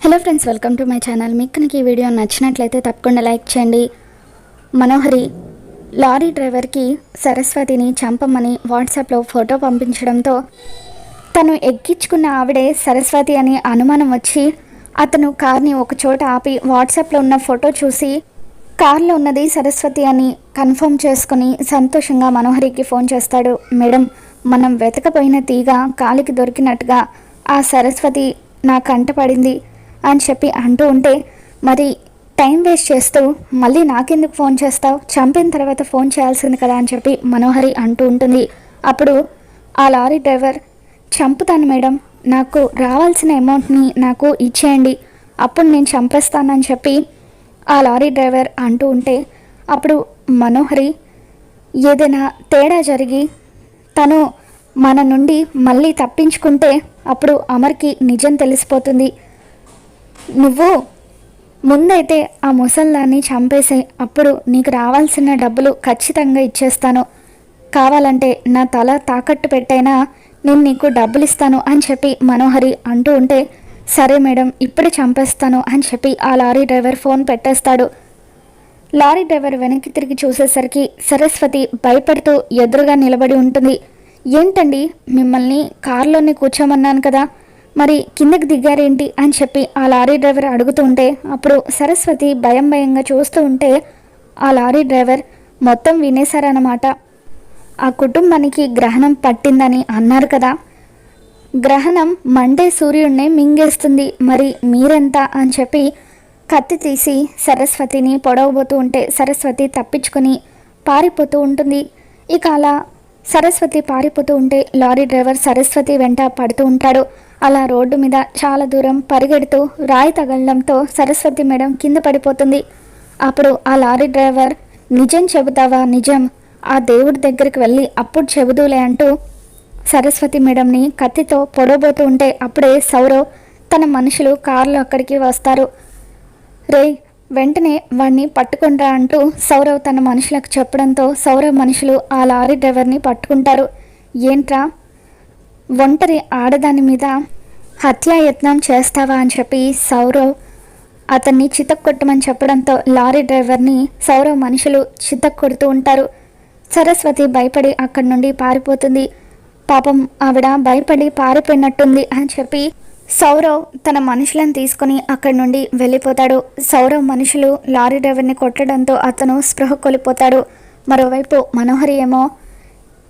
Hello friends, welcome to my channel. మీకు కనుక ఈ వీడియో నచ్చినట్లయితే తప్పకుండా లైక్ చేయండి. మనోహరి లారీ డ్రైవర్కి సరస్వతిని చంపమని వాట్సాప్లో ఫోటో పంపించడంతో తను ఎక్కించుకున్న ఆవిడే సరస్వతి అని అనుమానం వచ్చి అతను కార్ని ఒక చోట ఆపి వాట్సాప్లో ఉన్న ఫోటో చూసి కార్లో ఉన్నది సరస్వతి అని కన్ఫర్మ్ చేసుకుని సంతోషంగా మనోహరికి ఫోన్ చేస్తాడు. మేడం, మనం వెతకపోయిన తీగ కాలికి దొరికినట్టుగా ఆ సరస్వతి నా కంట పడింది అని చెప్పి అంటూ ఉంటే, మరి టైం వేస్ట్ చేస్తూ మళ్ళీ నాకెందుకు ఫోన్ చేస్తావు, చంపిన తర్వాత ఫోన్ చేయాల్సింది కదా అని చెప్పి మనోహరి అంటూ ఉంటుంది. అప్పుడు ఆ లారీ డ్రైవర్, చంపుతాను మేడం, నాకు రావాల్సిన అమౌంట్ని నాకు ఇచ్చేయండి, అప్పుడు నేను చంపేస్తానని చెప్పి ఆ లారీ డ్రైవర్ అంటూ ఉంటే, అప్పుడు మనోహరి ఏదైనా తేడా జరిగి తను మన నుండి మళ్ళీ తప్పించుకుంటే అప్పుడు అమర్కి నిజం తెలిసిపోతుంది. నువ్వు ముందైతే ఆ ముసల్దాన్ని చంపేసే, అప్పుడు నీకు రావాల్సిన డబ్బులు ఖచ్చితంగా ఇచ్చేస్తాను, కావాలంటే నా తల తాకట్టు పెట్టైనా నేను నీకు డబ్బులు ఇస్తాను అని చెప్పి మనోహరి అంటూ ఉంటే, సరే మేడం, ఇప్పుడు చంపేస్తాను అని చెప్పి ఆ లారీ డ్రైవర్ ఫోన్ పెట్టేస్తాడు. లారీ డ్రైవర్ వెనక్కి తిరిగి చూసేసరికి సరస్వతి భయపడుతూ ఎదురుగా నిలబడి ఉంటుంది. ఏంటండి, మిమ్మల్ని కారులోనే కూర్చోమన్నాను కదా, మరి కిందకి దిగారేంటి అని చెప్పి ఆ లారీ డ్రైవర్ అడుగుతూ ఉంటే, అప్పుడు సరస్వతి భయంగా చూస్తూ ఉంటే ఆ లారీ డ్రైవర్ మొత్తం వినేశారన్నమాట. ఆ కుటుంబానికి గ్రహణం పట్టిందని అన్నారు కదా, గ్రహణం మండే సూర్యుడినే మింగేస్తుంది, మరి మీరెంత అని చెప్పి కత్తి తీసి సరస్వతిని పొడవబోతూ ఉంటే సరస్వతి తప్పించుకొని పారిపోతూ ఉంటుంది. ఇక అలా సరస్వతి పారిపోతూ ఉంటే లారీ డ్రైవర్ సరస్వతి వెంట పడుతూ ఉంటాడు. అలా రోడ్డు మీద చాలా దూరం పరిగెడుతూ రాయి తగలడంతో సరస్వతి మేడం కింద పడిపోతుంది. అప్పుడు ఆ లారీ డ్రైవర్, నిజం చెబుతావా, నిజం, ఆ దేవుడి దగ్గరికి వెళ్ళి అప్పుడు చెబుదూలే అంటూ సరస్వతి మేడంని కత్తితో పొడవబోతూ ఉంటే అప్పుడే సౌరవ్ తన మనుషులు కారులో అక్కడికి వస్తారు. రే, వెంటనే వాడిని పట్టుకుంటా అంటూ సౌరవ్ తన మనుషులకు చెప్పడంతో సౌరవ్ మనుషులు ఆ లారీ డ్రైవర్ని పట్టుకుంటారు. ఏంట్రా, ఒంటరి ఆడదాని మీద హత్యాయత్నం చేస్తావా అని చెప్పి సౌరవ్ అతన్ని చితక్కొట్టమని చెప్పడంతో లారీ డ్రైవర్ని సౌరవ్ మనుషులు చితక్కొడుతూ ఉంటారు. సరస్వతి భయపడి అక్కడి నుండి పారిపోతుంది. పాపం ఆవిడ భయపడి పారిపోయినట్టుంది అని చెప్పి సౌరవ్ తన మనుషులను తీసుకుని అక్కడి నుండి వెళ్ళిపోతాడు. సౌరవ్ మనుషులు లారీ డ్రైవర్ని కొట్టడంతో అతను స్పృహ కోల్పోతాడు. మరోవైపు మనోహరి ఏమో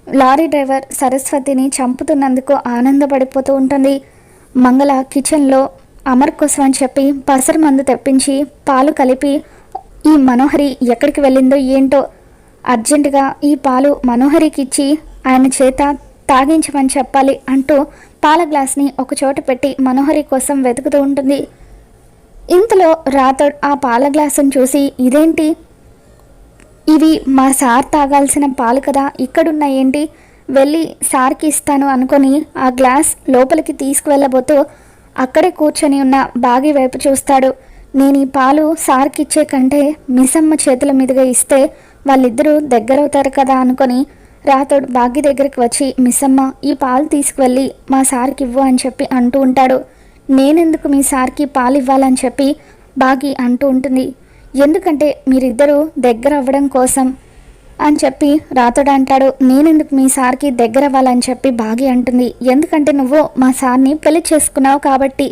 లారీ డ్రైవర్ సరస్వతిని చంపుతున్నందుకు ఆనందపడిపోతూ ఉంటుంది. మంగళ కిచెన్లో అమర్ కోసం అని చెప్పి పసరు మందు తెప్పించి పాలు కలిపి ఈ మనోహరి ఎక్కడికి వెళ్ళిందో ఏంటో, అర్జెంటుగా ఈ పాలు మనోహరికి ఇచ్చి ఆయన చేత తాగించమని చెప్పాలి అంటూ పాల గ్లాస్ని ఒకచోట పెట్టి మనోహరి కోసం వెతుకుతూ ఉంటుంది. ఇంతలో రాథోడ్ ఆ పాల గ్లాసును చూసి, ఇదేంటి, ఇవి మా సార్ తాగాల్సిన పాలు కదా, ఇక్కడున్న ఏంటి, వెళ్ళి సార్కి ఇస్తాను అనుకొని ఆ గ్లాస్ లోపలికి తీసుకువెళ్ళబోతూ అక్కడే కూర్చొని ఉన్న బాగి వైపు చూస్తాడు. నేను ఈ పాలు సార్కి ఇచ్చే కంటే మిసమ్మ చేతుల మీదుగా ఇస్తే వాళ్ళిద్దరూ దగ్గరవుతారు కదా అనుకొని రాథోడ్ బాగి దగ్గరికి వచ్చి, మిస్సమ్మ, ఈ పాలు తీసుకువెళ్ళి మా సార్కి ఇవ్వు అని చెప్పి అంటూ ఉంటాడు. నేనెందుకు మీ సార్కి పాలు ఇవ్వాలని చెప్పి బాగి అంటూ ఉంటుంది. ఎందుకంటే మీరిద్దరూ దగ్గర అవ్వడం కోసం అని చెప్పి రాథోడ్ అంటాడు. నేనెందుకు మీ సార్కి దగ్గర అవ్వాలని చెప్పి బాగి అంటుంది. ఎందుకంటే నువ్వు మా సార్ని పెళ్లి చేసుకున్నావు కాబట్టి.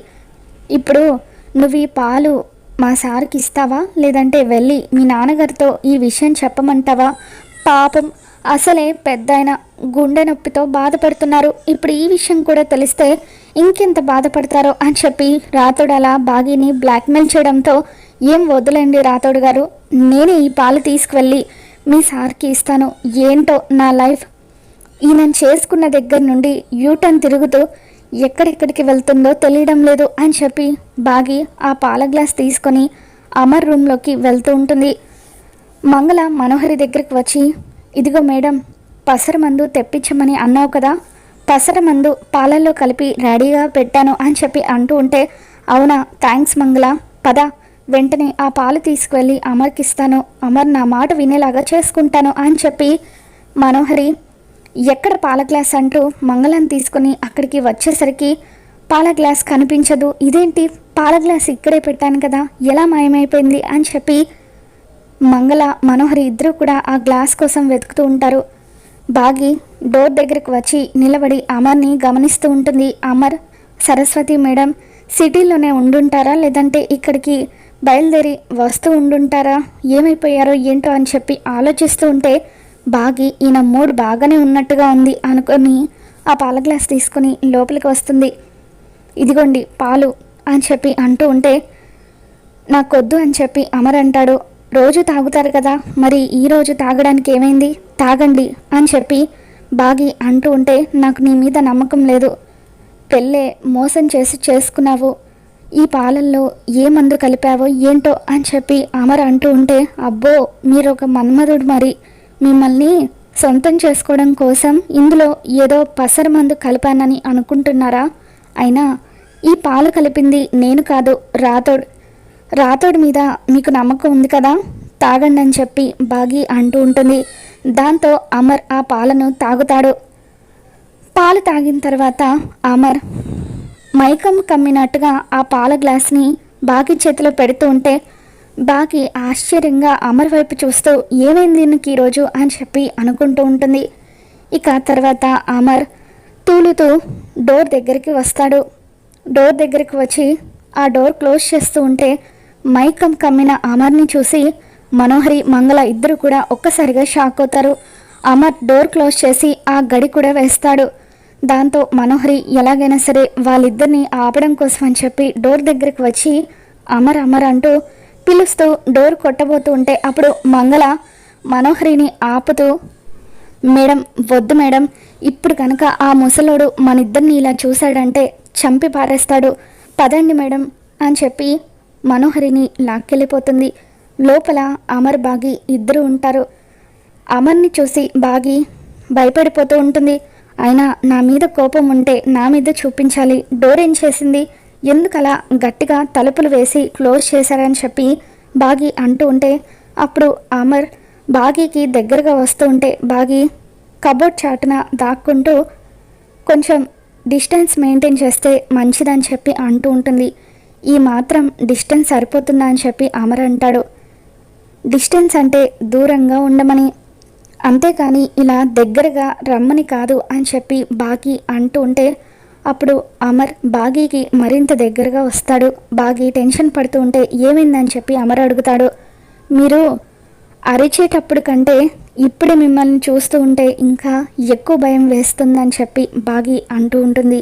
ఇప్పుడు నువ్వు ఈ పాలు మా సార్కి ఇస్తావా, లేదంటే వెళ్ళి మీ నాన్నగారితో ఈ విషయం చెప్పమంటావా? పాపం అసలే పెద్దాయన గుండె నొప్పితో బాధపడుతున్నారు, ఇప్పుడు ఈ విషయం కూడా తెలిస్తే ఇంకెంత బాధపడతారో అని చెప్పి రాథోడ్ అలా బాగిని బ్లాక్మెయిల్ చేయడంతో, ఏం వద్దులేండి రాథోడ్ గారు, నేనే ఈ పాలు తీసుకువెళ్ళి మీ సార్కి ఇస్తాను. ఏంటో నా లైఫ్ ఈయన చేసుకున్న దగ్గర నుండి యూటర్న్ తిరుగుతూ ఎక్కడెక్కడికి వెళ్తుందో తెలియడం లేదు అని చెప్పి బాగి ఆ పాల గ్లాస్ తీసుకొని అమర్ రూమ్లోకి వెళ్తూ ఉంటుంది. మంగళ మనోహరి దగ్గరికి వచ్చి, ఇదిగో మేడం, పసర మందు తెప్పించమని అన్నావు కదా, పసర మందు పాలల్లో కలిపి రెడీగా పెట్టాను అని చెప్పి అంటూ ఉంటే, అవునా, థ్యాంక్స్ మంగళ, పద, వెంటనే ఆ పాలు తీసుకువెళ్ళి అమర్కి ఇస్తాను, అమర్ నా మాట వినేలాగా చేసుకుంటాను అని చెప్పి మనోహరి ఎక్కడ పాల గ్లాస్ అంటూ మంగళం తీసుకుని అక్కడికి వచ్చేసరికి పాల గ్లాస్ కనిపించదు, ఇదేంటి పాల గ్లాస్ ఇక్కడే పెట్టాను కదా, ఎలా మాయమైపోయింది అని చెప్పి మంగళ మనోహరి ఇద్దరు కూడా ఆ గ్లాస్ కోసం వెతుకుతూ ఉంటారు. బాగి డోర్ దగ్గరకు వచ్చి నిలబడి అమర్ని గమనిస్తూ ఉంటుంది. అమర్, సరస్వతి మేడం సిటీలోనే ఉండుంటారా, లేదంటే ఇక్కడికి బయలుదేరి వస్తూ ఉండుంటారా, ఏమైపోయారో ఏంటో అని చెప్పి ఆలోచిస్తూ ఉంటే బాగి ఈయన మూడ్ బాగానే ఉన్నట్టుగా ఉంది అనుకొని ఆ పాల గ్లాస్ తీసుకుని లోపలికి వస్తుంది. ఇదిగోండి పాలు అని చెప్పి అంటూ ఉంటే నాకొద్దు అని చెప్పి అమర్ అంటాడు. రోజు తాగుతారు కదా, మరి ఈరోజు తాగడానికి ఏమైంది, తాగండి అని చెప్పి బాగి అంటూ ఉంటే నాకు నీ మీద నమ్మకం లేదు, పెళ్ళే మోసం చేసి చేసుకున్నావు, ఈ పాలల్లో ఏ మందు కలిపావో ఏంటో అని చెప్పి అమర్ అంటూ ఉంటే అబ్బో మీరు ఒక మన్మధుడు, మరి మిమ్మల్ని సొంతం చేసుకోవడం కోసం ఇందులో ఏదో పసర మందు కలిపానని అనుకుంటున్నారా, అయినా ఈ పాలు కలిపింది నేను కాదు, రాతోడి మీద మీకు నమ్మకం ఉంది కదా, తాగండి అని చెప్పి బాగి అంటూ ఉంటుంది. దాంతో అమర్ ఆ పాలను తాగుతాడు. పాలు తాగిన తర్వాత అమర్ మైకం కమ్మినట్టుగా ఆ పాల గ్లాస్ని బాగి చేతిలో పెడుతూ ఉంటే బాగి ఆశ్చర్యంగా అమర్ వైపు చూస్తూ ఏమైంది దీనికి ఈరోజు అని చెప్పి అనుకుంటూ ఉంటుంది. ఇక తర్వాత అమర్ తూలుతూ డోర్ దగ్గరికి వస్తాడు. డోర్ దగ్గరికి వచ్చి ఆ డోర్ క్లోజ్ చేస్తూ ఉంటే మైకం కమ్మిన అమర్ని చూసి మనోహరి మంగళ ఇద్దరు కూడా ఒక్కసారిగా షాక్ అవుతారు. అమర్ డోర్ క్లోజ్ చేసి ఆ గడి కూడా వేస్తాడు. దాంతో మనోహరి ఎలాగైనా సరే వాళ్ళిద్దరిని ఆపడం కోసం అని చెప్పి డోర్ దగ్గరికి వచ్చి అమర్ అమర్ అంటూ పిలుస్తూ డోర్ కొట్టబోతూ ఉంటే అప్పుడు మంగళ మనోహరిని ఆపుతూ మేడం వద్దు మేడం, ఇప్పుడు కనుక ఆ ముసలోడు మనిద్దరిని ఇలా చూశాడంటే చంపి పారేస్తాడు, పదండి మేడం అని చెప్పి మనోహరిని లాక్కెళ్ళిపోతుంది. లోపల అమర్ బాగి ఇద్దరు ఉంటారు. అమర్ని చూసి బాగి భయపడిపోతూ ఉంటుంది. అయినా నా మీద కోపం ఉంటే నా మీద చూపించాలి, డోర్ ఏం చేసింది, ఎందుకలా గట్టిగా తలుపులు వేసి క్లోజ్ చేశారని చెప్పి బాగి అంటూ ఉంటే అప్పుడు అమర్ బాగీకి దగ్గరగా వస్తూ ఉంటే బాగి కబోర్డ్ చాటున దాక్కుంటూ కొంచెం డిస్టెన్స్ మెయింటైన్ చేస్తే మంచిదని చెప్పి అంటూ ఉంటుంది. ఈ మాత్రం డిస్టెన్స్ సరిపోతుందా అని చెప్పి అమర్ అంటాడు. డిస్టెన్స్ అంటే దూరంగా ఉండమని, అంతేకాని ఇలా దగ్గరగా రమ్మని కాదు అని చెప్పి బాగి అంటూ ఉంటే అప్పుడు అమర్ బాగీకి మరింత దగ్గరగా వస్తాడు. బాగి టెన్షన్ పడుతూ ఉంటే ఏమైందని చెప్పి అమర్ అడుగుతాడు. మీరు అరిచేటప్పుడు కంటే ఇప్పుడు మిమ్మల్ని చూస్తూ ఉంటే ఇంకా ఎక్కువ భయం వేస్తుందని చెప్పి బాగి అంటూ ఉంటుంది.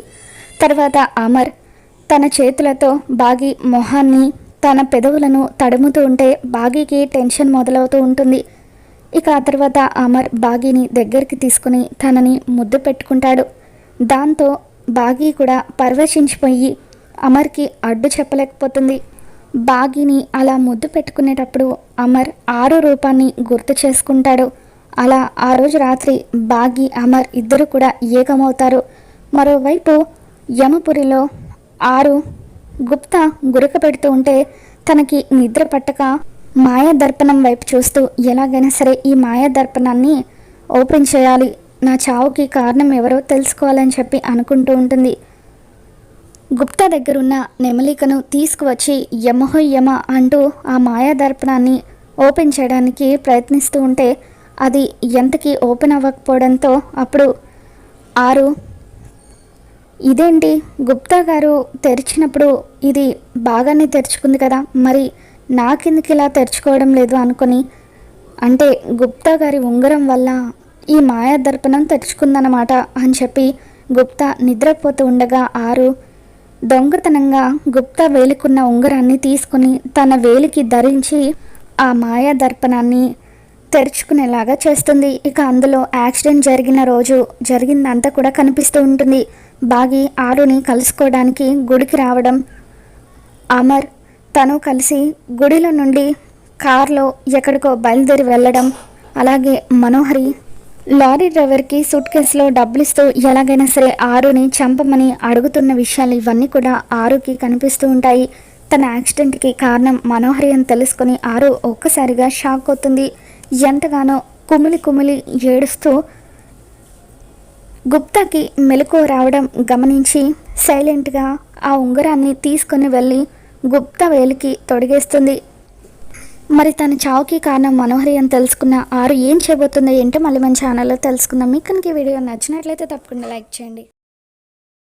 తర్వాత అమర్ తన చేతులతో బాగి మొహాన్ని తన పెదవులను తడుముతూ ఉంటే బాగీకి టెన్షన్ మొదలవుతూ ఉంటుంది. ఇక ఆ తర్వాత అమర్ బాగీని దగ్గరికి తీసుకుని తనని ముద్దు పెట్టుకుంటాడు. దాంతో బాగీ కూడా పరవశించిపోయి అమర్కి అడ్డు చెప్పలేకపోతుంది. బాగీని అలా ముద్దు పెట్టుకునేటప్పుడు అమర్ ఆరు రూపాన్ని గుర్తు చేసుకుంటాడు. అలా ఆ రోజు రాత్రి బాగి అమర్ ఇద్దరు కూడా ఏకమవుతారు. మరోవైపు యమపురిలో ఆరు గుప్తా గురక పెడుతూ ఉంటే తనకి నిద్ర పట్టక మాయా దర్పణం వైపు చూస్తూ ఎలాగైనా సరే ఈ మాయా దర్పణాన్ని ఓపెన్ చేయాలి, నా చావుకి కారణం ఎవరో తెలుసుకోవాలని చెప్పి అనుకుంటూ ఉంటుంది. గుప్తా దగ్గరున్న నెమలికను తీసుకువచ్చి యమహో యమ అంటూ ఆ మాయా దర్పణాన్ని ఓపెన్ చేయడానికి ప్రయత్నిస్తూ ఉంటే అది ఎంతకీ ఓపెన్ అవ్వకపోవడంతో అప్పుడు ఆరు ఇదేంటి గుప్తా గారు తెరిచినప్పుడు ఇది బాగానే తెరుచుకుంది కదా, మరి నాకెందుకు ఇలా తెరుచుకోవడం లేదు అనుకొని, అంటే గుప్తా గారి ఉంగరం వల్ల ఈ మాయా దర్పణం తెరుచుకుందన్నమాట అని చెప్పి గుప్తా నిద్రపోతూ ఉండగా ఆరు దొంగతనంగా గుప్తా వేలికున్న ఉంగరాన్ని తీసుకుని తన వేలికి ధరించి ఆ మాయా దర్పణాన్ని తెరుచుకునేలాగా చేస్తుంది. ఇక అందులో యాక్సిడెంట్ జరిగిన రోజు జరిగిందంతా కూడా కనిపిస్తూ ఉంటుంది. బాగి ఆరుని కలుసుకోవడానికి గుడికి రావడం, అమర్ తను కలిసి గుడిలో నుండి కార్లో ఎక్కడికో బయలుదేరి వెళ్ళడం, అలాగే మనోహరి లారీ డ్రైవర్కి సూట్ కేసులో డబ్బులు ఇస్తూ ఎలాగైనా సరే ఆరుని చంపమని అడుగుతున్న విషయాలు ఇవన్నీ కూడా ఆరుకి కనిపిస్తూ ఉంటాయి. తన యాక్సిడెంట్కి కారణం మనోహరి అని తెలుసుకొని ఆరు ఒక్కసారిగా షాక్ అవుతుంది. ఎంతగానో కుమిలి కుమిలి ఏడుస్తూ గుప్తాకి మెలకువ రావడం గమనించి సైలెంట్గా ఆ ఉంగరాన్ని తీసుకొని వెళ్ళి గుప్త వేలికి తొడిగేస్తుంది. మరి తన చావుకి కారణం మనోహరి అని తెలుసుకున్న ఆరు ఏం చేయబోతుందో ఏంటో మళ్ళీ మన ఛానల్లో తెలుసుకుందాం. మీకు కనుక ఈ వీడియో నచ్చినట్లయితే తప్పకుండా లైక్ చేయండి.